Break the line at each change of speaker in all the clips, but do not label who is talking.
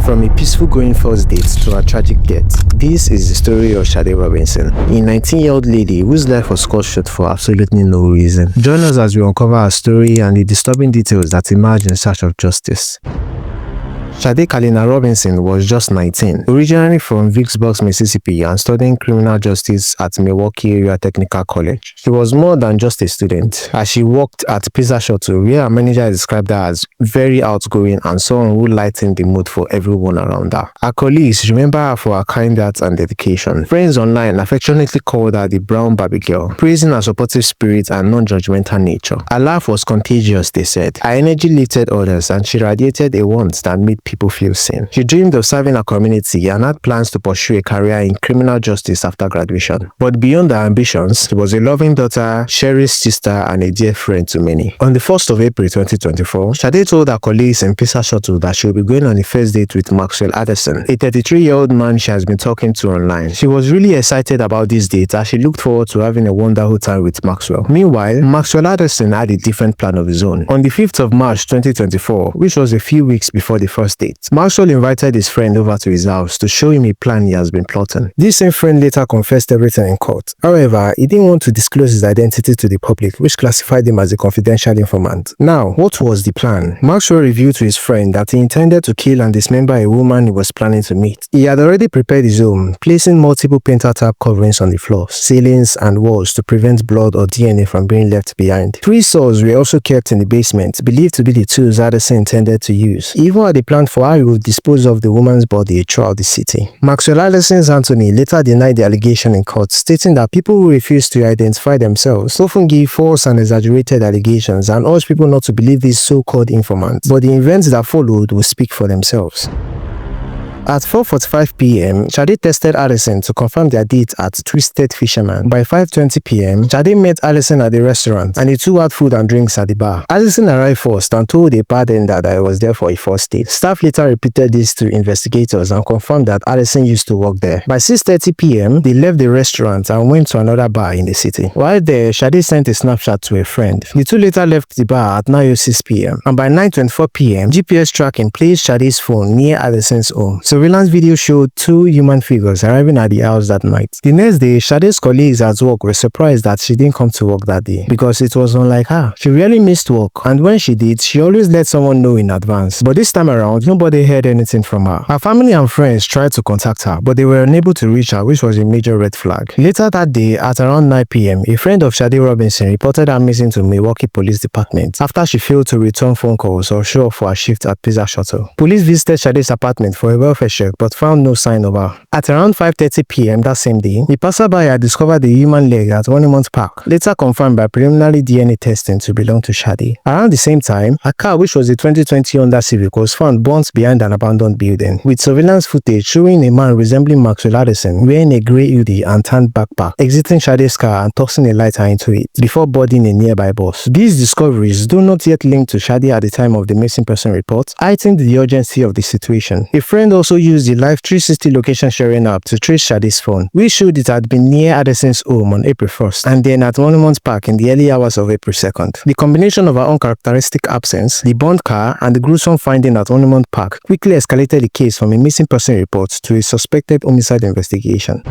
From a peaceful going first date to a tragic death, this is the story of Sade Robinson, a 19-year-old lady whose life was cut short for absolutely no reason. Join us as we uncover her story and the disturbing details that emerge in search of justice. Sade Robinson was just 19, originally from Vicksburg, Mississippi, and studying criminal justice at Milwaukee Area Technical College. She was more than just a student, as she worked at Pizza Shuttle, where her manager described her as very outgoing and someone who lightened the mood for everyone around her. Her colleagues remember her for her kind heart and dedication. Friends online affectionately called her the Brown Barbie Girl, praising her supportive spirit and non-judgmental nature. Her laugh was contagious, they said. Her energy lifted others, and she radiated a warmth that made people feel seen. She dreamed of serving her community and had plans to pursue a career in criminal justice after graduation. But beyond her ambitions, she was a loving daughter, cherished sister, and a dear friend to many. On the 1st of April 2024, Sade told her colleagues in Pizza Shuttle that she will be going on a first date with Maxwell Addison, a 33-year-old man she has been talking to online. She was really excited about this date as she looked forward to having a wonderful time with Maxwell. Meanwhile, Maxwell Addison had a different plan of his own. On the 5th of March 2024, which was a few weeks before the first date, Maxwell invited his friend over to his house to show him a plan he has been plotting. This same friend later confessed everything in court. However, he didn't want to disclose his identity to the public, which classified him as a confidential informant. Now, what was the plan? Maxwell revealed to his friend that he intended to kill and dismember a woman he was planning to meet. He had already prepared his home, placing multiple painter tap coverings on the floors, ceilings, and walls to prevent blood or DNA from being left behind. 3 saws were also kept in the basement, believed to be the tools Addison intended to use. He even had a plan for how he would dispose of the woman's body throughout the city. Maxwell Addison's attorney later denied the allegation in court, stating that people who refuse to identify themselves often give false and exaggerated allegations and urge people not to believe these so-called informants, but the events that followed will speak for themselves. At 4:45 p.m., Sade tested Addison to confirm their date at Twisted Fisherman. By 5:20 p.m., Sade met Addison at the restaurant and the two had food and drinks at the bar. Addison arrived first and told a bartender that he was there for a first date. Staff later repeated this to investigators and confirmed that Addison used to work there. By 6:30 p.m., they left the restaurant and went to another bar in the city. While there, Sade sent a snapshot to a friend. The two later left the bar at 9:06 p.m. and by 9:24 p.m., GPS tracking placed Sade's phone near Addison's home. Surveillance video showed 2 human figures arriving at the house that night. The next day, Sade's colleagues at work were surprised that she didn't come to work that day because it was unlike her. She rarely missed work, and when she did, she always let someone know in advance. But this time around, nobody heard anything from her. Her family and friends tried to contact her, but they were unable to reach her, which was a major red flag. Later that day, at around 9 p.m., a friend of Sade Robinson reported her missing to Milwaukee Police Department after she failed to return phone calls or show up for her shift at Pizza Shuttle. Police visited Sade's apartment for a welfare check but found no sign of her. At around 5:30 p.m. that same day, the passerby had discovered the human leg at Monument Park, later confirmed by preliminary DNA testing to belong to Sade. Around the same time, a car, which was a 2020 Honda Civic, was found burnt behind an abandoned building, with surveillance footage showing a man resembling Maxwell Addison wearing a grey hoodie and tan backpack, exiting Sade's car and tossing a lighter into it before boarding a nearby bus. These discoveries, though not yet linked to Sade at the time of the missing person report, heightened the urgency of the situation. A friend also used the Live 360 location sharing app to trace Sade's phone, which showed it had been near Addison's home on April 1st and then at Monument Park in the early hours of April 2nd. The combination of her uncharacteristic absence, the burnt car, and the gruesome finding at Monument Park quickly escalated the case from a missing person report to a suspected homicide investigation.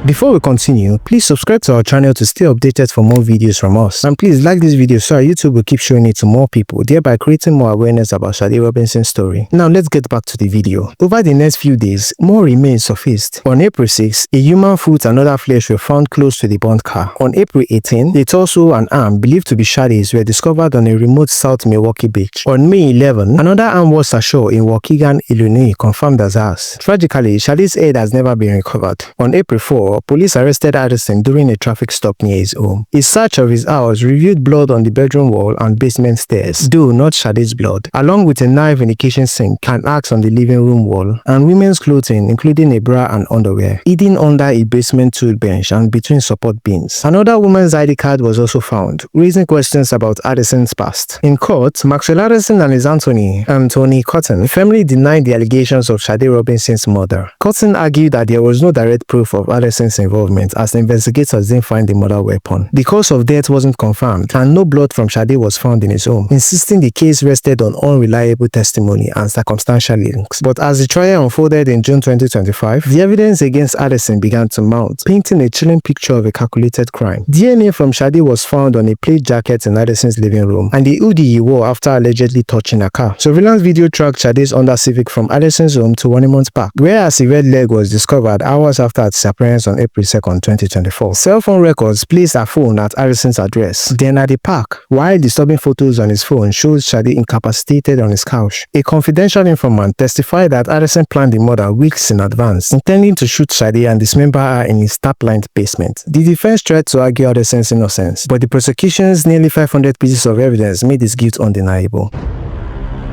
Before we continue, please subscribe to our channel to stay updated for more videos from us. And please like this video so our YouTube will keep showing it to more people, thereby creating more awareness about Sade Robinson's story. Now let's get back to the video. Over the next few days, more remains surfaced. On April 6, a human foot and other flesh were found close to the burnt car. On April 18, the torso and arm believed to be Sade's were discovered on a remote South Milwaukee beach. On May 11, another arm was ashore in Waukegan, Illinois, confirmed as hers. Tragically, Sade's head has never been recovered. On April 4, police arrested Addison during a traffic stop near his home. A search of his house revealed blood on the bedroom wall and basement stairs, though not Sade's blood, along with a knife in the kitchen sink, an axe on the living room wall, and women's clothing including a bra and underwear, hidden under a basement tool bench and between support beams. Another woman's ID card was also found, raising questions about Addison's past. In court, Maxwell Addison and his attorney, Tony Cotton, firmly denied the allegations of Sade Robinson's murder. Cotton argued that there was no direct proof of Addison's Addison's involvement, as the investigators didn't find the murder weapon. The cause of death wasn't confirmed, and no blood from Sade was found in his home, insisting the case rested on unreliable testimony and circumstantial links. But as the trial unfolded in June 2025, the evidence against Addison began to mount, painting a chilling picture of a calculated crime. DNA from Sade was found on a plaid jacket in Addison's living room, and the hoodie he wore after allegedly touching a car. Surveillance video tracked Sade's Honda Civic from Addison's home to Wonimont Park, whereas a red leg was discovered hours after its disappearance on April 2nd, 2024. Cell phone records placed a phone at Addison's address. Then at the park, while disturbing photos on his phone showed Sade incapacitated on his couch. A confidential informant testified that Addison planned the murder weeks in advance, intending to shoot Sade and dismember her in his tap-lined basement. The defense tried to argue Addison's innocence, but the prosecution's nearly 500 pieces of evidence made his guilt undeniable.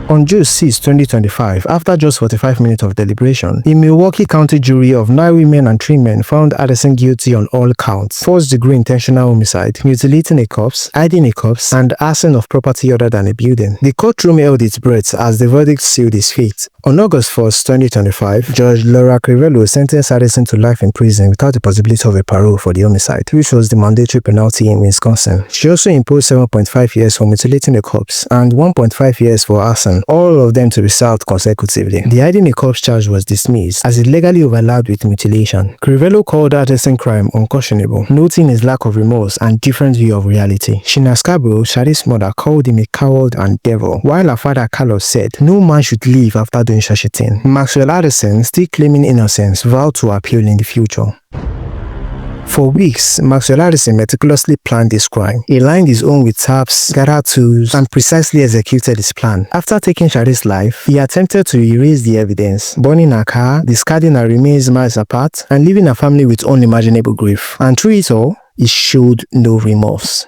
On June 6, 2025, after just 45 minutes of deliberation, a Milwaukee County jury of 9 women and 3 men found Addison guilty on all counts: first-degree intentional homicide, mutilating a corpse, hiding a corpse, and arson of property other than a building. The courtroom held its breath as the verdict sealed his fate. On August 1, 2025, Judge Laura Crivello sentenced Addison to life in prison without the possibility of a parole for the homicide, which was the mandatory penalty in Wisconsin. She also imposed 7.5 years for mutilating a corpse and 1.5 years for arson, all of them to be served consecutively. The hiding a corpse charge was dismissed as it legally overlapped with mutilation. Crivello called Addison's crime unconscionable, noting his lack of remorse and different view of reality. Sheena Scarborough, Sade's mother, called him a coward and devil, while her father Carlos said, "No man should live after doing such a thing." Maxwell Addison, still claiming innocence, vowed to appeal in the future. For weeks, Maxwell Addison meticulously planned this crime. He lined his home with taps, gathered tools, and precisely executed his plan. After taking Sade's life, he attempted to erase the evidence, burning her car, discarding her remains miles apart, and leaving her family with unimaginable grief. And through it all, he showed no remorse.